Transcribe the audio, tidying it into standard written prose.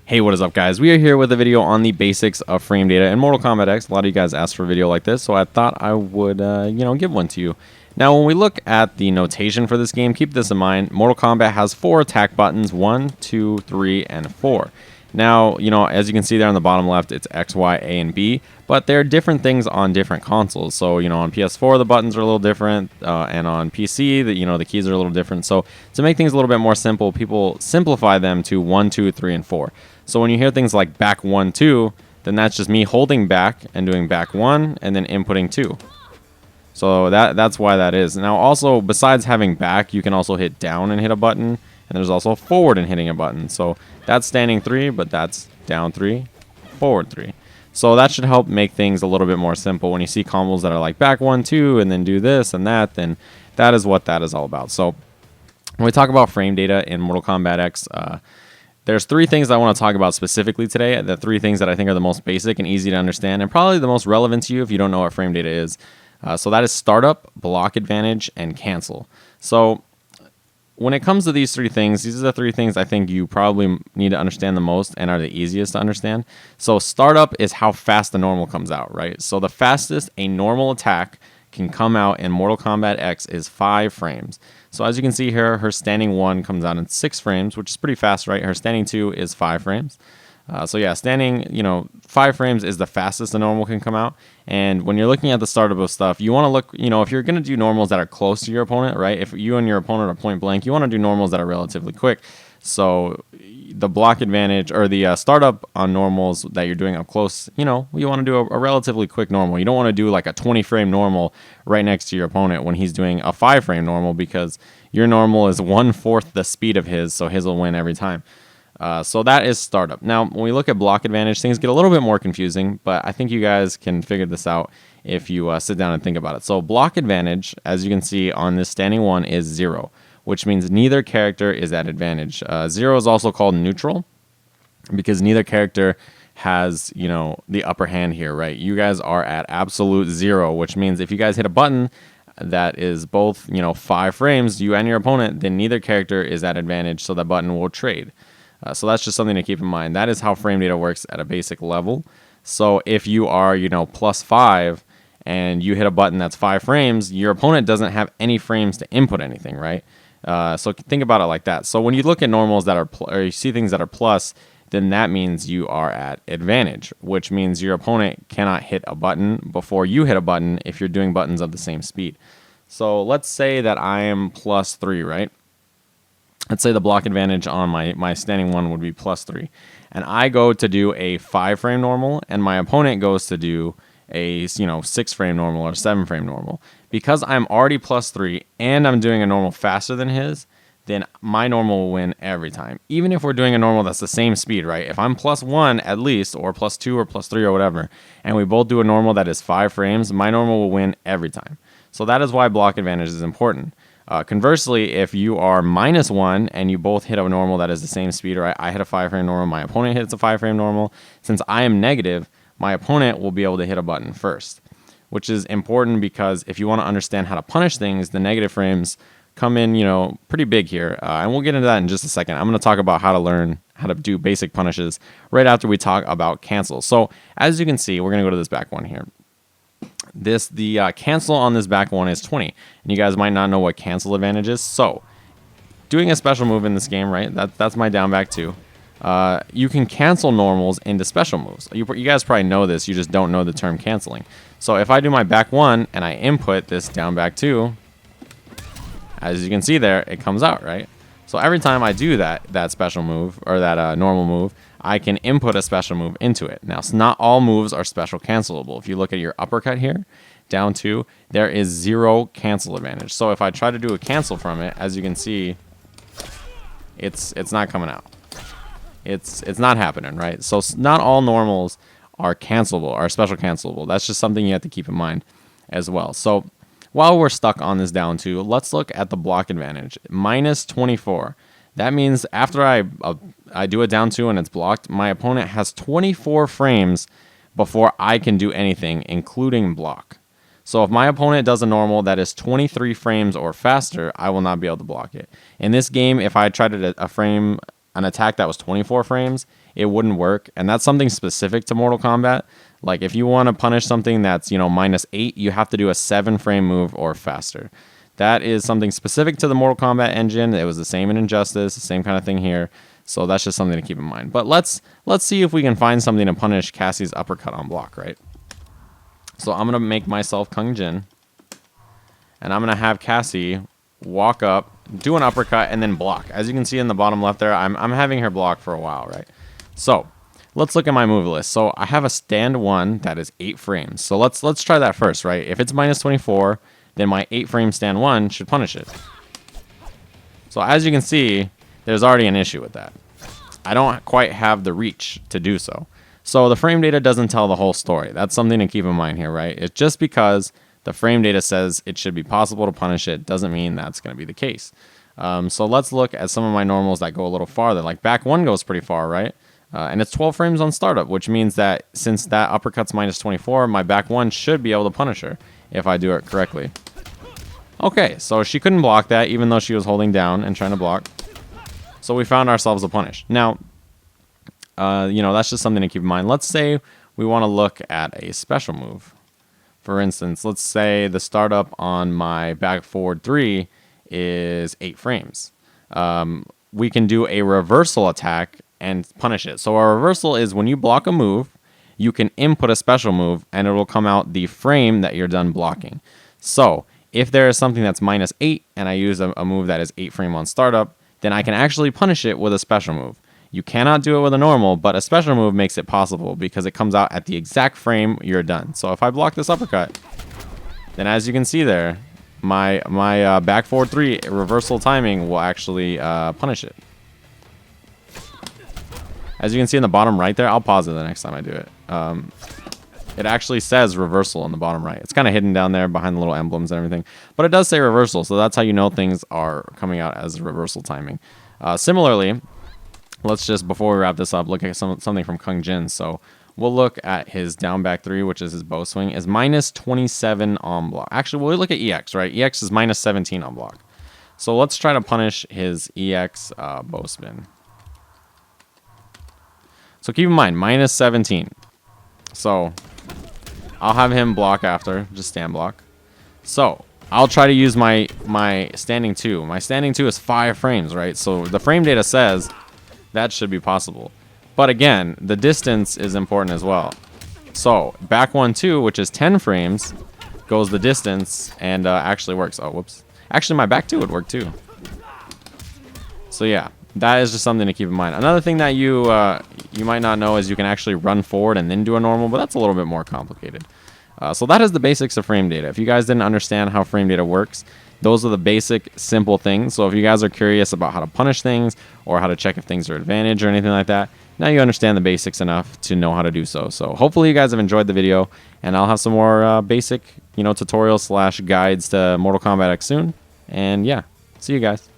Hey, what is up, guys? We are here with a video on the basics of frame data in Mortal Kombat X. A lot of you guys asked for a video like this, so I thought I would, give one to you. Now, when we look at the notation for this game, keep this in mind. Mortal Kombat has 4 attack buttons, 1, 2, 3, and 4. Now, as you can see there on the bottom left, it's X, Y, A, and B, but there are different things on different consoles. So, on PS4, the buttons are a little different, and on PC, the keys are a little different. So, to make things a little bit more simple, people simplify them to 1, 2, 3, and 4. So, when you hear things like back 1, 2, then that's just me holding back and doing back 1 and then inputting 2. So, that's why that is. Now, also, besides having back, you can also hit down and hit a button. And there's also forward and hitting a button. So that's standing 3, but that's down 3, forward 3. So that should help make things a little bit more simple. When you see combos that are like back 1, 2, and then do this and that, then that is what that is all about. So when we talk about frame data in Mortal Kombat X, there's 3 things I want to talk about specifically today. The 3 things that I think are the most basic and easy to understand, and probably the most relevant to you if you don't know what frame data is. So that is startup, block advantage, and cancel. So when it comes to these 3 things, these are the 3 things I think you probably need to understand the most and are the easiest to understand. So startup is how fast the normal comes out, right? So the fastest a normal attack can come out in Mortal Kombat X is 5 frames. So as you can see here, her standing 1 comes out in 6 frames, which is pretty fast, right? Her standing 2 is 5 frames. So yeah, standing, 5 frames is the fastest a normal can come out. And when you're looking at the startup of stuff, you want to look, if you're going to do normals that are close to your opponent, right? If you and your opponent are point blank, you want to do normals that are relatively quick. So the block advantage or the startup on normals that you're doing up close, you want to do a relatively quick normal. You don't want to do like a 20 frame normal right next to your opponent when he's doing a 5 frame normal, because your normal is 1/4 the speed of his, so his will win every time. So that is startup. Now, when we look at block advantage, things get a little bit more confusing, but I think you guys can figure this out if you sit down and think about it. So block advantage, as you can see on this standing 1, is 0, which means neither character is at advantage. 0 is also called neutral because neither character has, the upper hand here, right? You guys are at absolute 0, which means if you guys hit a button that is both, 5 frames, you and your opponent, then neither character is at advantage, so that button will trade. So that's just something to keep in mind. That is how frame data works at a basic level. So if you are, +5 and you hit a button that's 5 frames, your opponent doesn't have any frames to input anything, right? So think about it like that. So when you look at normals that are, or you see things that are plus, then that means you are at advantage, which means your opponent cannot hit a button before you hit a button if you're doing buttons of the same speed. So let's say that I am +3, right? Let's say the block advantage on my standing 1 would be +3. And I go to do a 5 frame normal, and my opponent goes to do a 6 frame normal or 7 frame normal. Because I'm already +3 and I'm doing a normal faster than his, then my normal will win every time. Even if we're doing a normal that's the same speed, right? If I'm +1 at least, or +2 or +3 or whatever, and we both do a normal that is 5 frames, my normal will win every time. So that is why block advantage is important. Conversely, if you are -1 and you both hit a normal that is the same speed, or I hit a 5 frame normal, my opponent hits a 5 frame normal, since I am negative, my opponent will be able to hit a button first, which is important because if you want to understand how to punish things, the negative frames come in, pretty big here. And we'll get into that in just a second. I'm going to talk about how to learn how to do basic punishes right after we talk about cancel. So as you can see, we're going to go to this back one here. The cancel on this back 1 is 20, and you guys might not know what cancel advantage is. So doing a special move in this game, right? That's my down back 2. You can cancel normals into special moves. You guys probably know this, you just don't know the term canceling. So if I do my back 1 and I input this down back 2, as you can see there, it comes out, right? So every time I do that special move, or that normal move, I can input a special move into it. Now, not all moves are special cancelable. If you look at your uppercut here, down 2, there is 0 cancel advantage. So if I try to do a cancel from it, as you can see, it's not coming out. It's not happening, right? So not all normals are cancelable, are special cancelable. That's just something you have to keep in mind as well. So while we're stuck on this down 2, let's look at the block advantage. -24. That means after I do a down 2 and it's blocked, my opponent has 24 frames before I can do anything, including block. So if my opponent does a normal that is 23 frames or faster, I will not be able to block it. In this game, if I try to a frame an attack that was 24 frames, it wouldn't work. And that's something specific to Mortal Kombat. Like if you want to punish something that's, -8, you have to do a 7-frame move or faster. That is something specific to the Mortal Kombat engine. It was the same in Injustice, the same kind of thing here. So that's just something to keep in mind. But let's see if we can find something to punish Cassie's uppercut on block, right? So I'm going to make myself Kung Jin. And I'm going to have Cassie walk up, do an uppercut, and then block. As you can see in the bottom left there, I'm having her block for a while, right? So let's look at my move list. So I have a stand 1 that is 8 frames. So let's try that first, right? If it's -24, then my 8-frame stand 1 should punish it. So as you can see, there's already an issue with that. I don't quite have the reach to do so. So the frame data doesn't tell the whole story. That's something to keep in mind here, right? It's just because the frame data says it should be possible to punish it doesn't mean that's going to be the case. So let's look at some of my normals that go a little farther. Like back 1 goes pretty far, right? And it's 12 frames on startup, which means that since that uppercut's -24, my back 1 should be able to punish her if I do it correctly. Okay, so she couldn't block that even though she was holding down and trying to block. So we found ourselves a punish. Now, that's just something to keep in mind. Let's say we want to look at a special move. For instance, let's say the startup on my back forward 3 is 8 frames. We can do a reversal attack and punish it. So a reversal is when you block a move, you can input a special move and it will come out the frame that you're done blocking. So if there is something that's -8 and I use a move that is 8 frame on startup, then I can actually punish it with a special move. You cannot do it with a normal, but a special move makes it possible because it comes out at the exact frame you're done. So if I block this uppercut, then as you can see there, my back forward 3 reversal timing will actually punish it. As you can see in the bottom right there, I'll pause it the next time I do it. It actually says reversal in the bottom right. It's kind of hidden down there behind the little emblems and everything. But it does say reversal, so that's how you know things are coming out as reversal timing. Similarly, let's just, before we wrap this up, look at something from Kung Jin. So we'll look at his down back 3, which is his bow swing, is -27 on block. Actually, we'll look at EX, right? EX is -17 on block. So let's try to punish his EX bow spin. So keep in mind, -17. So I'll have him block after, just stand block. So I'll try to use my standing 2. My standing 2 is 5 frames, right? So the frame data says that should be possible. But again, the distance is important as well. So back 1, 2, which is 10 frames, goes the distance and actually works. Oh, whoops. Actually, my back 2 would work too. So yeah, that is just something to keep in mind. Another thing that you might not know is you can actually run forward and then do a normal, but that's a little bit more complicated. So that is the basics of frame data. If you guys didn't understand how frame data works, those are the basic, simple things. So if you guys are curious about how to punish things or how to check if things are advantage or anything like that, now you understand the basics enough to know how to do so. So hopefully you guys have enjoyed the video, and I'll have some more basic, tutorials / guides to Mortal Kombat X soon. And yeah, see you guys.